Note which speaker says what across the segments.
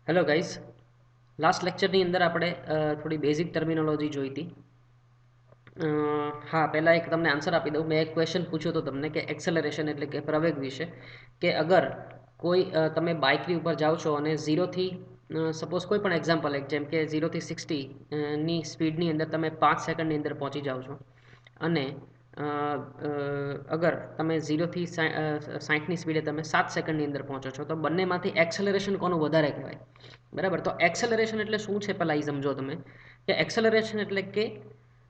Speaker 1: Hello guys, last લેક્ચરની અંદર આપણે થોડી બેઝિક ટર્મિનોલોજી જોઈ હતી. હા, પહેલાં એક તમને આન્સર આપી દઉં. મેં એક ક્વેશ્ચન પૂછ્યો હતો તમને કે એક્સેલરેશન એટલે કે પ્રવેગ વિશે, કે અગર કોઈ તમે બાઇકની ઉપર જાઓ છો અને ઝીરોથી સપોઝ કોઈ પણ એક્ઝામ્પલ એક જેમ કે 0 થી 60 ની સ્પીડની અંદર તમે 5 સેકન્ડની અંદર પહોંચી જાઓ છો અને અગર તમે 0 થી 60ની સ્પીડે તમે 7 સેકન્ડની અંદર પહોંચો છો તો બંનેમાંથી એક્સેલરેશન કોનું વધારે કહેવાય? બરાબર. તો એક્સેલરેશન એટલે શું છે પહેલાં એ સમજો તમે. કે એક્સેલરેશન એટલે કે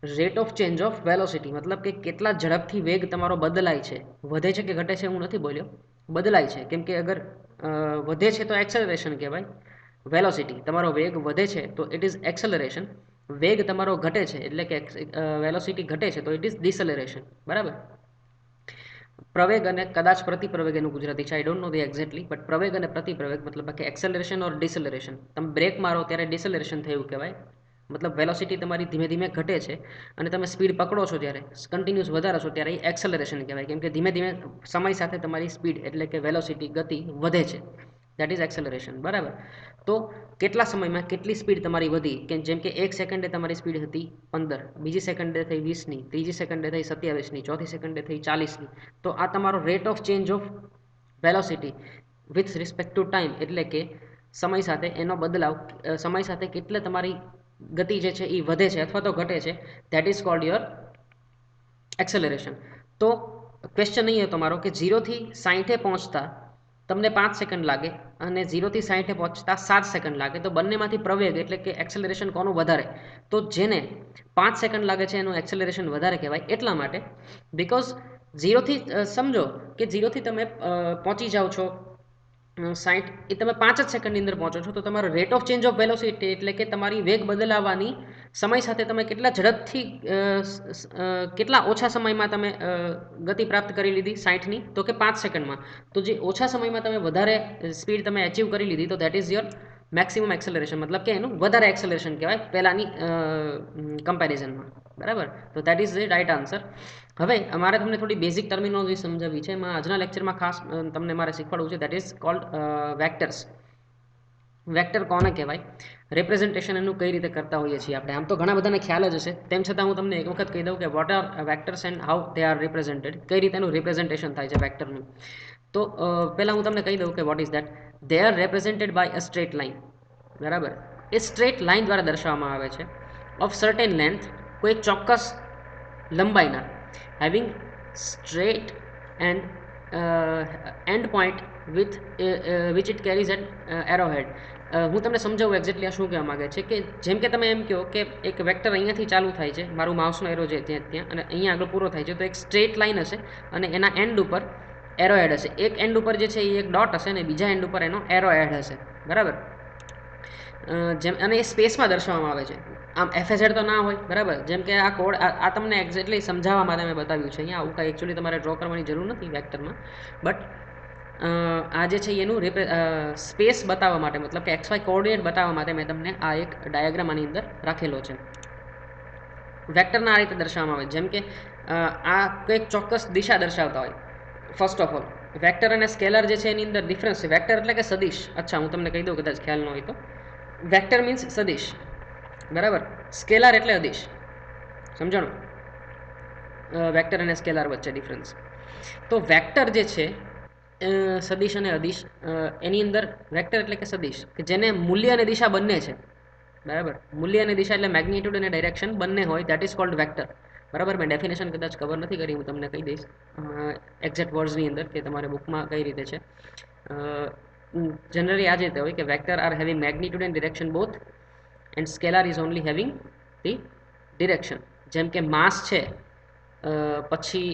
Speaker 1: rate of change of velocity, મતલબ કે કેટલા ઝડપથી વેગ તમારો બદલાય છે. વધે છે કે ઘટે છે હું નથી બોલ્યો, બદલાય છે. કેમ કે અગર વધે છે તો એક્સેલરેશન કહેવાય. વેલોસિટી તમારો વેગ વધે છે તો ઇટ ઇઝ એક્સેલરેશન. વેગ તમારો ઘટે છે એટલે કે વેલોસિટી ઘટે છે તો ઇટ ઇઝ ડિસેલરેશન. બરાબર. પ્રવેગ અને કદાચ પ્રતિપ્રવેગ એનું ગુજરાતી છે, I don't know the exactly, but પ્રવેગ અને પ્રતિપ્રવેગ મતલબ કે એક્સેલરેશન ઓર ડિસેલરેશન. તમે બ્રેક મારો ત્યારે ડિસેલરેશન થયું કહેવાય, મતલબ વેલોસિટી તમારી ધીમે ધીમે ઘટે છે અને તમે સ્પીડ પકડો છો જ્યારે કન્ટિન્યુઅસ વધારો છો ત્યારે એ એક્સેલરેશન કહેવાય. કેમ કે ધીમે ધીમે સમય સાથે તમારી સ્પીડ એટલે કે વેલોસિટી ગતિ વધે છે. That is acceleration. બરાબર. તો કેટલા સમયમાં કેટલી સ્પીડ તમારી વધી, કે જેમ કે 1 સેકન્ડે તમારી સ્પીડ હતી 15, બીજી સેકન્ડે થઈ 20ની, ત્રીજી સેકન્ડે થઈ 27ની, ચોથી સેકન્ડે થઈ 40ની. તો આ તમારો rate of change of velocity with respect to time, એટલે કે સમય સાથે એનો બદલાવ, સમય સાથે કેટલે તમારી ગતિ જે છે એ વધે છે અથવા તો ઘટે છે, that is called your acceleration. તો ક્વેશ્ચન નહીં હતો તમારો કે 0 થી 60 પહોંચતા તમને 5 સેકન્ડ લાગે અને 0 થી 60 પહોંચતા 7 સેકન્ડ લાગે, તો બંનેમાંથી પ્રવેગ એટલે કે એક્સેલરેશન કોનું વધારે? તો જેને 5 સેકન્ડ લાગે છે એનું એક્સેલરેશન વધારે કહેવાય. એટલા માટે બિકોઝ ઝીરોથી સમજો કે ઝીરોથી તમે પહોંચી જાઓ છો 60, એ તમે 5 જ સેકન્ડની અંદર પહોંચો છો તો તમારો rate of change of velocity એટલે કે તમારી વેગ બદલાવાની સમય સાથે તમે કેટલા ઝડપથી કેટલા ઓછા સમયમાં તમે ગતિ પ્રાપ્ત કરી લીધી 60ની, તો કે 5 સેકન્ડમાં. તો જે ઓછા સમયમાં તમે વધારે સ્પીડ તમે અચીવ કરી લીધી તો that is your maximum acceleration, મતલબ કે એનું વધારે એક્સેલરેશન કહેવાય પહેલાંની કમ્પેરિઝનમાં. બરાબર. તો that is the right answer. હવે અમારે તમને થોડી બેઝિક ટર્મિનોલોજી સમજાવી છે. એમાં આજના લેક્ચરમાં ખાસ તમને મારે શીખવાડવું છે, that is called vectors. Vector કોને કહેવાય, રિપ્રેઝન્ટેશન એનું કઈ રીતે કરતા હોઈએ છીએ આપણે. આમ તો ઘણા બધાને ખ્યાલ જ હશે, તેમ છતાં હું તમને એક વખત કહી દઉં કે what are vectors and how they are represented, કઈ રીતે એનું રિપ્રેઝન્ટેશન થાય છે વેક્ટરનું. તો પહેલાં હું તમને કહી દઉં કે what is that. They are represented by a straight line. બરાબર. એ સ્ટ્રેટ લાઇન દ્વારા દર્શાવવામાં આવે છે ઓફ સર્ટેન લેન્થ, કોઈ ચોક્કસ લંબાઈના, having start and end point with which it carries an arrow head. હું તમને સમજાવું એક્ઝેક્ટલી આ શું કહેવા માગે છે. કે જેમ કે તમે એમ કહો કે એક વેક્ટર અહીંયાથી ચાલુ થાય છે, મારું માઉસનો એરો છે ત્યાં અને અહીંયા આગળ પૂરો થાય છે, તો એક સ્ટ્રેટ લાઇન હશે અને એના એન્ડ ઉપર એરો હેડ હશે. એક એન્ડ ઉપર જે છે એ એક ડોટ હશે અને બીજા એન્ડ ઉપર એનો એરો હેડ હશે. બરાબર. જેમ અને એ સ્પેસમાં દર્શાવવામાં આવે છે. આમ એફએઝેડ તો ના હોય. બરાબર. જેમ કે આ કોડ આ તમને એક્ઝેક્ટલી સમજાવવા માટે મેં બતાવ્યું છે અહીંયા. આવું કાંઈ એકચ્યુઅલી તમારે ડ્રો કરવાની જરૂર નથી વેક્ટરમાં, બટ આ જે છે એનું સ્પેસ બતાવવા માટે, મતલબ કે એક્સ વાય કોઓર્ડિનેટ બતાવવા માટે મેં તમને આ એક ડાયાગ્રામ આની અંદર રાખેલો છે. વેક્ટરના આ રીતે દર્શાવવામાં આવે, જેમ કે આ કંઈક ચોક્કસ દિશા દર્શાવતા હોય. ફર્સ્ટ ઓફ ઓલ વેક્ટર અને સ્કેલર જે છે એની અંદર ડિફરન્સ છે. વેક્ટર એટલે કે સદિશ. અચ્છા, હું તમને કહી દઉં કદાચ ખ્યાલ ન હોય તો. વેક્ટર મીન્સ સદિશ. બરાબર. સ્કેલર એટલે અદિશ. સમજાણું? વેક્ટર અને સ્કેલર વચ્ચે ડિફરન્સ. તો વેક્ટર જે છે સદિશ અને અદિશ, એની અંદર વેક્ટર એટલે કે સદિશ કે જેને મૂલ્ય અને દિશા બંને છે. બરાબર. મૂલ્ય અને દિશા એટલે મેગ્નિટ્યુડ અને ડાયરેક્શન બંને હોય, દેટ ઇઝ કોલ્ડ વેક્ટર. બરાબર. મેં ડેફિનેશન કદાચ કવર નથી કરી, હું તમને કહી દઈશ એક્ઝેક્ટ વર્ડ્સની અંદર કે તમારે બુકમાં કઈ રીતે છે. જનરલી આ જ રીતે હોય કે vector are having magnitude and direction both and scalar is only having the direction. જેમ કે માસ છે, પછી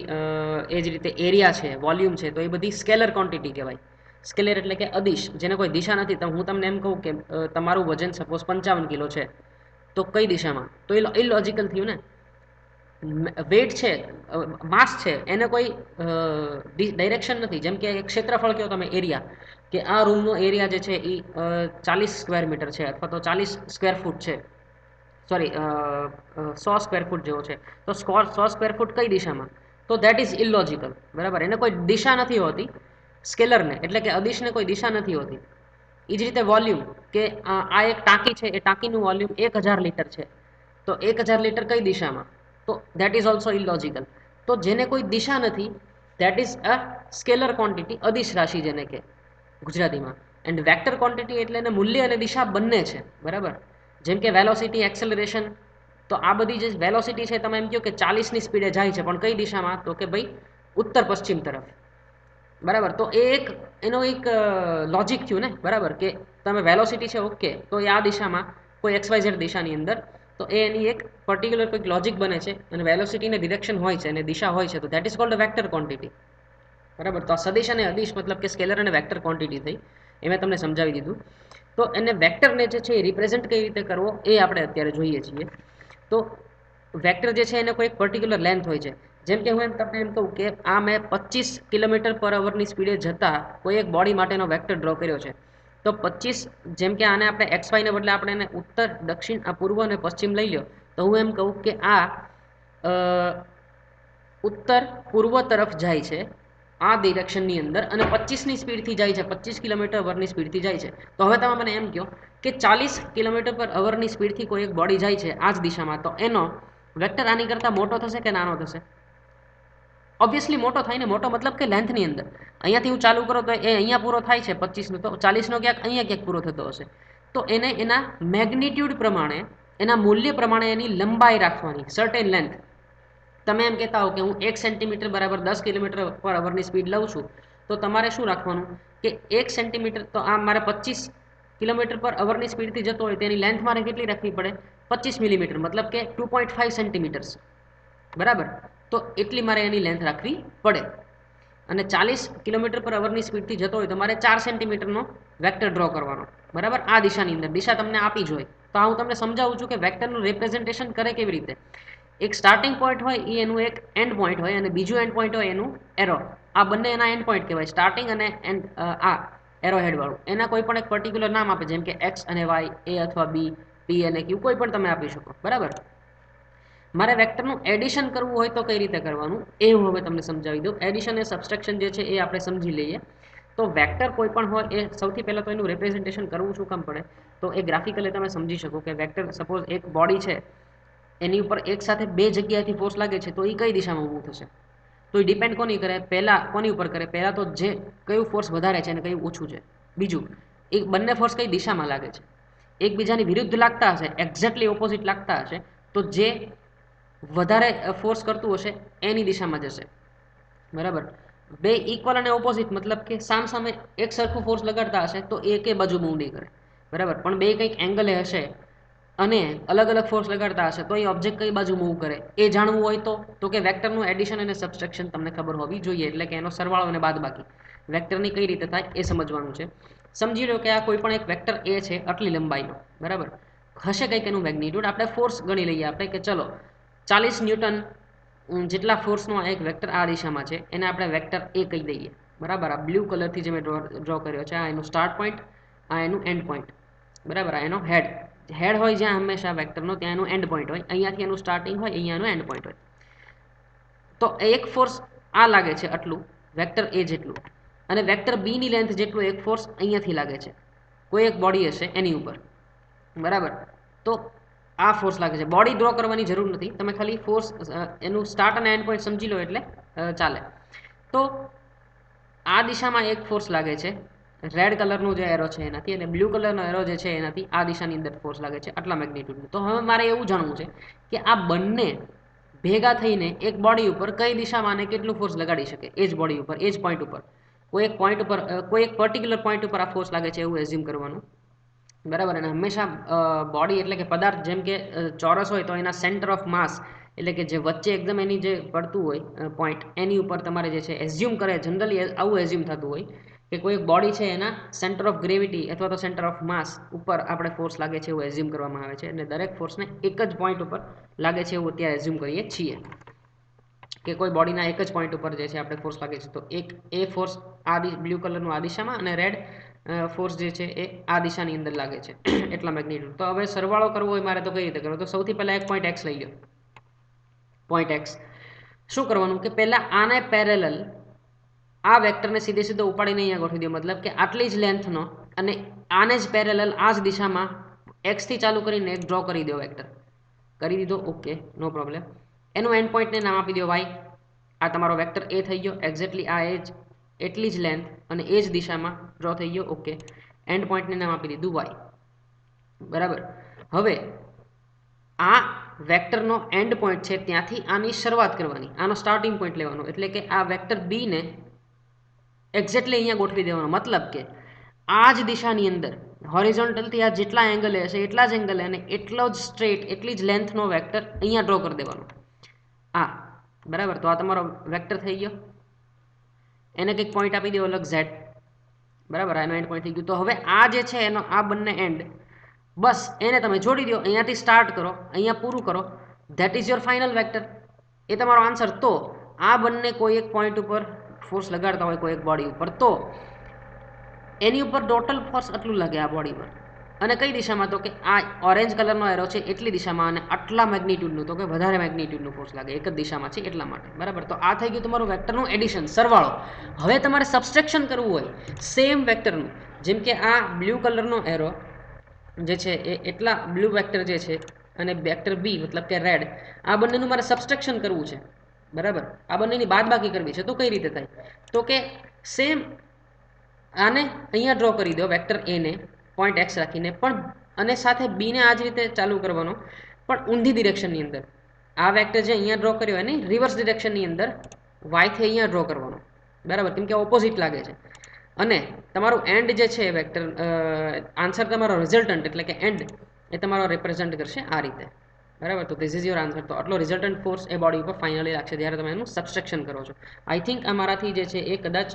Speaker 1: એ જ રીતે એરિયા છે, વોલ્યુમ છે, તો એ બધી સ્કેલર ક્વોન્ટિટી કહેવાય. સ્કેલર એટલે કે અદિશ, જેને કોઈ દિશા નથી. તો હું તમને એમ કહું કે તમારું વજન સપોઝ 55 કિલો છે, તો કઈ દિશામાં? તો એ ઇલોજિકલ થયું ને. વેટ છે, માસ છે, એને કોઈ ડાયરેક્શન નથી. જેમ કે ક્ષેત્રફળ કહો તમે, એરિયા, કે આ રૂમનો એરિયા જે છે એ 40 સ્ક્વેર મીટર છે અથવા તો 40 સ્ક્વેર ફૂટ છે, સોરી 100 સ્ક્વેર ફૂટ જેવો છે, તો 100 સ્ક્વેર ફૂટ કઈ દિશામાં? તો દેટ ઇઝ ઇલોજિકલ. બરાબર. એને કોઈ દિશા નથી હોતી સ્કેલરને, એટલે કે અદિશને કોઈ દિશા નથી હોતી. એ જ રીતે વોલ્યુમ કે આ એક ટાંકી છે, એ ટાંકીનું વોલ્યુમ 1000 લીટર છે, તો 1000 લીટર કઈ દિશામાં, તો દેટ ઇઝ ઓલ્સો ઇલોજિકલ. તો જેને કોઈ દિશા નથી, that is a scalar quantity, અદિશ રાશિ જેને કે ગુજરાતીમાં. એન્ડ વેક્ટર ક્વોન્ટિટી એટલે એને મૂલ્ય અને દિશા બંને છે, બરાબર. જેમ કે વેલોસિટી, એક્સેલરેશન, તો આ બધી જે વેલોસિટી છે, તમે એમ કહો કે 40ની સ્પીડે જાય છે, પણ કઈ દિશામાં, તો કે ભાઈ ઉત્તર પશ્ચિમ તરફ, બરાબર. તો એ એક એનો એક લોજિક થયું ને, બરાબર, કે તમે વેલોસિટી છે ઓકે, તો એ આ દિશામાં કોઈ XYZ દિશાની અંદર, તો એ એની એક પર્ટિક્યુલર કોઈક લોજિક બને છે, અને વેલોસિટીને ડિરેક્શન હોય છે અને દિશા હોય છે, તો that is called a vector quantity, બરાબર. તો આ સદિશ અને અદિશ મતલબ કે સ્કેલર અને વેક્ટર ક્વોન્ટિટી થઈ, એ મેં તમને સમજાવી દીધું. તો એને વેક્ટરને જે છે એ રિપ્રેઝેન્ટ કઈ રીતે કરવો એ આપણે અત્યારે જોઈએ છીએ. તો વેક્ટર જે છે એને કોઈ પર્ટિક્યુલર લેન્થ હોય છે. જેમ કે હું એમ તમને એમ કહું કે આ મેં 25 કિલોમીટર પર અવરની સ્પીડે જતા કોઈ એક બોડી માટેનો વેક્ટર ડ્રો કર્યો છે. તો 25, જેમ કે આને આપણે XY ને બદલે આપણે એને ઉત્તર, દક્ષિણ, આ પૂર્વ અને પશ્ચિમ લઈ લો, તો હું એમ કહું કે આ ઉત્તર પૂર્વ તરફ જાય છે આ ડિરેક્શનની અંદર, અને 25ની સ્પીડથી જાય છે, 25 કિલોમીટર અવરની સ્પીડથી જાય છે. તો હવે તમે મને એમ કહો કે 40 કિલોમીટર પર અવરની સ્પીડથી કોઈ એક બોડી જાય છે આ જ દિશામાં, તો એનો વેક્ટર આની કરતાં મોટો થશે કે નાનો થશે? ઓબ્વિયસલી મોટો થાય ને. મોટો મતલબ કે લેન્થની અંદર, અહીંયાથી હું ચાલુ કરો તો એ અહીંયા પૂરો થાય છે 25નો, તો 40નો ક્યાંક અહીંયા ક્યાંક પૂરો થતો હશે. તો એને એના મેગ્નિટ્યુડ પ્રમાણે, એના મૂલ્ય પ્રમાણે એની લંબાઈ રાખવાની, સર્ટેન લેન્થ. તમે એમ કહેતા હો કે હું 1 સેન્ટીમીટર બરાબર 10 કિલોમીટર પર અવરની સ્પીડ લઉં છું, તો તમારે શું રાખવાનું કે 1 સેન્ટીમીટર, તો આ મારે 25 કિલોમીટર પર અવરની સ્પીડથી જતો હોય, તેની લેન્થ મારે કેટલી રાખવી પડે? 25 મિલીમીટર, મતલબ કે 2.5 સેન્ટીમીટર્સ, બરાબર. તો એટલી મારે એની લેન્થ રાખવી પડે. અને 40 કિલોમીટર પર અવરની સ્પીડથી જતો હોય તો મારે 4 સેન્ટીમીટરનો વેક્ટર ડ્રો કરવાનો, બરાબર, આ દિશાની અંદર. દિશા તમને આપી જ હોય, તો આ હું તમને સમજાવું છું કે વેક્ટરનું રિપ્રેઝન્ટેશન કરે કેવી રીતે. એક સ્ટાર્ટિંગ પોઈન્ટ હોય એ એનું એક એન્ડ પોઈન્ટ હોય, અને બીજું એન્ડ પોઈન્ટ હોય એનું એરો. આ બંને એના એન્ડ પોઈન્ટ કહેવાય, સ્ટાર્ટિંગ અને એન્ડ. આ એરો હેડવાળું એના કોઈ પણ એક પર્ટિક્યુલર નામ આપે, જેમ કે એક્સ અને વાય, એ અથવા બી, પી અને ક્યુ, કોઈ પણ તમે આપી શકો, બરાબર. મારે વેક્ટરનું એડિશન કરવું હોય તો કઈ રીતે કરવાનું એ હું હવે તમને સમજાવી દઉં. એડિશન અને સબસ્ટ્રેક્શન જે છે એ આપણે સમજી લઈએ. તો વેક્ટર કોઈ પણ હોય એ સૌથી પહેલાં તો એનું રિપ્રેઝન્ટેશન કરવું શું કામ પડે, તો એ ગ્રાફિકલી તમે સમજી શકો કે વેક્ટર, સપોઝ એક બોડી છે, એની ઉપર એક સાથે બે જગ્યાએથી ફોર્સ લાગે છે, તો એ કઈ દિશામાં મૂવ થશે? તો એ ડિપેન્ડ કોની કરે, પહેલાં કોની ઉપર કરે? પહેલાં તો જે કયું ફોર્સ વધારે છે અને કયું ઓછું છે. બીજું, એ બંને ફોર્સ કઈ દિશામાં લાગે છે. એકબીજાની વિરુદ્ધ લાગતા હશે, એક્ઝેક્ટલી ઓપોઝિટ લાગતા હશે, તો જે વધારે ફોર્સ કરતું હશે એની દિશામાં જશે, બરાબર. બે ઇક્વલ અને ઓપોઝિટ, મતલબ કે સામ સામે એક સરખું ફોર્સ લગાડતા હશે તો એકે બાજુ મૂવ નહીં કરે, બરાબર. પણ બે કંઈક એંગલે હશે અને અલગ અલગ ફોર્સ લગાડતા હશે, તો એ ઓબ્જેક્ટ કઈ બાજુ મૂવ કરે એ જાણવું હોય તો કે વેક્ટરનું એડિશન અને સબસ્ટ્રેક્શન તમને ખબર હોવી જોઈએ, એટલે કે એનો સરવાળો અને બાદબાકી વેક્ટરની કઈ રીતે થાય એ સમજવાનું છે. સમજી લો કે આ કોઈ પણ એક વેક્ટર એ છે આટલી લંબાઈનો, બરાબર. હશે કંઈક એનું મેગ્નિટ્યુડ, આપણે ફોર્સ ગણી લઈએ આપણે કે ચલો 40 ન્યૂટન જેટલા ફોર્સનો એક વેક્ટર આ દિશામાં છે, એને આપણે વેક્ટર એ કહી દઈએ, બરાબર. આ બ્લુ કલરથી જે મેં ડ્રો કર્યો છે, આ એનું સ્ટાર્ટ પોઈન્ટ, આ એનું એન્ડ પોઈન્ટ, બરાબર. આ એનો હેડ. હેડ હોય જ્યાં હંમેશા વેક્ટરનો, ત્યાં એનું એન્ડ પોઈન્ટ હોય. અહીંયાથી એનું સ્ટાર્ટિંગ હોય, અહીંયાનું એન્ડ પોઈન્ટ હોય. તો એક ફોર્સ આ લાગે છે આટલું, વેક્ટર એ જેટલું, અને વેક્ટર બી ની લેન્થ જેટલું એક ફોર્સ અહીંયાથી લાગે છે, કોઈ એક બોડી હશે એની ઉપર, બરાબર. તો આ ફોર્સ લાગે છે. બોડી ડ્રો કરવાની જરૂર નથી, તમે ખાલી ફોર્સ એનું સ્ટાર્ટ અને એન્ડ પોઈન્ટ સમજી લો એટલે ચાલે. તો આ દિશામાં એક ફોર્સ લાગે છે રેડ કલરનું જે એરો છે એનાથી, અને બ્લુ કલરનો એરો જે છે એનાથી આ દિશાની અંદર ફોર્સ લાગે છે આટલા મેગ્નિટ્યુડનું. તો હવે મારે એવું જાણવું છે કે આ બંને ભેગા થઈને એક બોડી ઉપર કઈ દિશામાં અને કેટલું ફોર્સ લગાડી શકે, એ જ બોડી ઉપર, એ જ પોઈન્ટ ઉપર, કોઈ એક પોઈન્ટ ઉપર, કોઈ એક પર્ટિક્યુલર પોઈન્ટ ઉપર આ ફોર્સ લાગે છે એવું એઝ્યુમ કરવાનું, બરાબર. અને હંમેશા બોડી એટલે કે પદાર્થ, જેમ કે ચોરસ હોય તો એના સેન્ટર ઓફ માસ, એટલે કે જે વચ્ચે એકદમ એની જે પડતું હોય પોઈન્ટ, એની ઉપર તમારે જે છે એઝ્યુમ કરે, જનરલી આવું એઝ્યુમ થતું હોય કે કોઈ એક બોડી છે એના સેન્ટર ઓફ ગ્રેવિટી અથવા તો સેન્ટર ઓફ માસ ઉપર આપણે ફોર્સ લાગે છે એવું એઝ્યુમ કરવામાં આવે છે, અને દરેક ફોર્સને એક જ પોઈન્ટ ઉપર લાગે છે એવું અત્યારે એઝ્યુમ કરીએ છીએ કે કોઈ બોડીના એક જ પોઈન્ટ ઉપર જે છે આપણે ફોર્સ લાગે છે. તો એક એ ફોર્સ આ બ્લુ કલરનું આ દિશામાં, અને રેડ ફોર્સ જે છે એ આ દિશાની અંદર લાગે છે એટલા મેગ્નિટ્યુડ. તો હવે સરવાળો કરવો હોય મારે તો કઈ રીતે કરવો? તો સૌથી પહેલાં એક પોઈન્ટ એક્સ લઈ લો. પોઈન્ટ એક્સ શું કરવાનું કે પહેલાં આને પેરેલલ આ વેક્ટરને સીધે સીધો ઉપાડીને અહીંયા ગોઠવી દો, મતલબ કે આટલી જ લેન્થનો અને આને જ પેરેલલ આ જ દિશામાં એક્સથી ચાલુ કરીને એક ડ્રો કરી દો વેક્ટર. કરી દીધો, ઓકે, નો પ્રોબ્લેમ. એનું એન્ડ પોઈન્ટને નામ આપી દો વાય. આ તમારો વેક્ટર એ થઈ ગયો, એક્ઝેક્ટલી આ એજ એટલી જ લેન્થ અને એ જ દિશામાં ડ્રો થઈ ગયો, ઓકે. એન્ડ પોઈન્ટને નામ આપી દીધું વાય. બરાબર. હવે આ વેક્ટરનો એન્ડ પોઈન્ટ છે ત્યાંથી આની શરૂઆત કરવાની, આનો સ્ટાર્ટિંગ પોઈન્ટ લેવાનો, એટલે કે આ વેક્ટર બીને એક્ઝેક્ટલી અહીંયા ગોઠવી દેવાનો. મતલબ કે આ જ દિશાની અંદર હોરિઝોન્ટલથી આ જેટલા એંગલ હશે એટલા જ એંગલ અને એટલો જ સ્ટ્રેટ એટલી જ લેન્થનો વેક્ટર અહીંયા ડ્રો કરી દેવાનો. આ બરાબર. તો આ તમારો વેક્ટર થઈ ગયો. એને કંઈક પોઈન્ટ આપી દો અલગ ઝેડ. બરાબર, એનો એન્ડ પોઈન્ટ થઈ ગયું. તો હવે આ જે છે એનો આ બંને એન્ડ, બસ એને તમે જોડી દો. અહીંયાથી સ્ટાર્ટ કરો, અહીંયા પૂરું કરો. That is your final vector. એ તમારો આન્સર. તો આ બંને કોઈ એક પોઈન્ટ ઉપર ફોર્સ લગાડતા હોય કોઈ એક બોડી ઉપર, તો એની ઉપર ટોટલ ફોર્સ આટલું લાગે આ બોડી પર. અને કઈ દિશામાં? તો કે આ ઓરેન્જ કલરનો એરો છે એટલી દિશામાં, અને આટલા મેગ્નિટ્યુડનું, તો કે વધારે મેગ્નિટ્યુડનું ફોર્સ લાગે એક જ દિશામાં છે એટલા માટે. બરાબર. તો આ થઈ ગયું તમારું વેક્ટરનું એડિશન, સરવાળો. હવે તમારે સબસ્ટ્રેક્શન કરવું હોય સેમ વેક્ટરનું, જેમ કે આ બ્લુ કલરનો એરો જે છે એ એટલા બ્લુ વેક્ટર જે છે અને વેક્ટર બી મતલબ કે રેડ, આ બંનેનું મારે સબસ્ટ્રેક્શન કરવું છે. બરાબર. આ બંનેની બાદબાકી કરવી છે. તો કઈ રીતે થાય? તો કે સેમ આને અહીંયા ડ્રો કરી દો વેક્ટર એને પોઈન્ટ એક્સ રાખીને, પણ અને સાથે બીને આ જ રીતે ચાલુ કરવાનો, પણ ઊંધી ડિરેક્શનની અંદર. આ વેક્ટર જે અહીંયા ડ્રો કર્યો એને રિવર્સ ડિરેક્શનની અંદર વાયથી અહીંયા ડ્રો કરવાનો. બરાબર, કેમ કે ઓપોઝિટ લાગે છે. અને તમારું એન્ડ જે છે વેક્ટર આન્સર, તમારો રિઝલ્ટન્ટ એટલે કે એન્ડ, એ તમારો રિપ્રેઝન્ટ કરશે આ રીતે. બરાબર. તો ધીસ ઇઝ યોર આન્સર. તો આટલો રિઝલ્ટન્ટ ફોર્સ એ બોડી ઉપર ફાઇનલી લાગશે જ્યારે તમે એનું સબસ્ટ્રેક્શન કરો છો. આઈ થિંક આ મારાથી જે છે એ કદાચ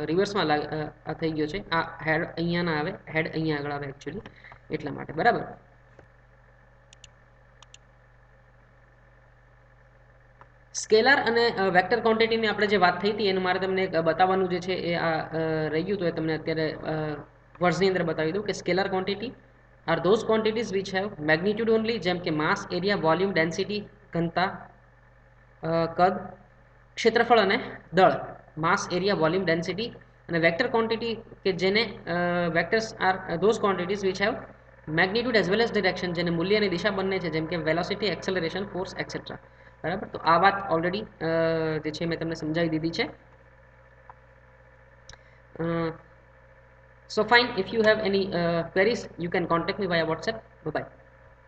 Speaker 1: રિવર્સમાં થઈ ગયો છે. આ હેડ અહીંયા ના આવે, હેડ અહીંયા આગળ આવે એકચ્યુઅલી, એટલા માટે. બરાબર. સ્કેલર અને વેક્ટર ક્વોન્ટિટીની આપણે જે વાત થઈ હતી એનું મારે તમને બતાવવાનું જે છે એ આ રહી ગયું. તો એ તમને અત્યારે વર્ડ્સની અંદર બતાવી દઉં કે scalar quantity are those quantities which have magnitude only, જેમ કે માસ, એરિયા, વોલ્યુમ, ડેન્સિટી, ઘનતા, કદ, ક્ષેત્રફળ અને દળ. Mass, area, volume, density. અને વેક્ટર ક્વોન્ટિટી કે જેને vectors are those quantities which have magnitude as well as direction, જેને મૂલ્ય અને દિશા બંને છે, જેમ કે વેલોસિટી, એક્સેલરેશન, ફોર્સ, એક્સેટ્રા. બરાબર. તો આ વાત ઓલરેડી જે છે મેં તમને સમજાવી દીધી છે. So fine, if you have any queries you can contact me via WhatsApp. Bye bye.